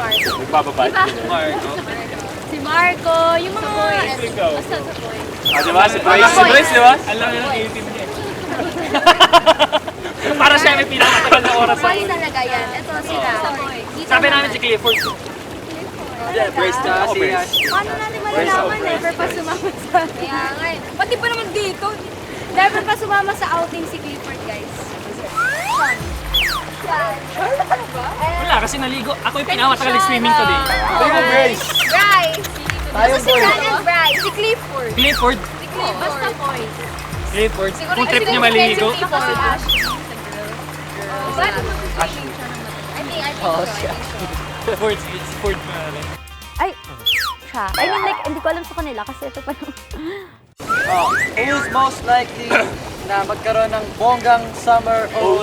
Marco. Nagbababad. Marco. Si Marco, yung mga... Ikaw. Basta sa boy. Diba? Si Bryce, diba? Alam niyo ng 18 niya. Para siya may pinakamatagal na oras sa Boy talaga yan. Ito sila. Sa boy. Sabi namin si Clifford. Yeah, Bryce na si Paano natin malalaman? Never pa sumama sa... Kaya nga eh. Pati pa naman dito. Never pa sumama sa outing si Clifford, guys. Wala, kasi naligo. Ako yung pinakamatagal swimming today. Ikaw, Bryce. Bryce! Tayo, Gusto si boy. Ran and Bryce. Si Clifford. Clifford. Si Clifford. Basta boys. Clifford. Kung trip niya maligo. Si Ashley. Bakit mag-swimming siya naman? I think so. Ford, it's Ford na rin. Ay, siya. I mean like, hindi ko alam sa kanila kasi ito pa lang. Who's most likely na magkaroon ng bonggang summer o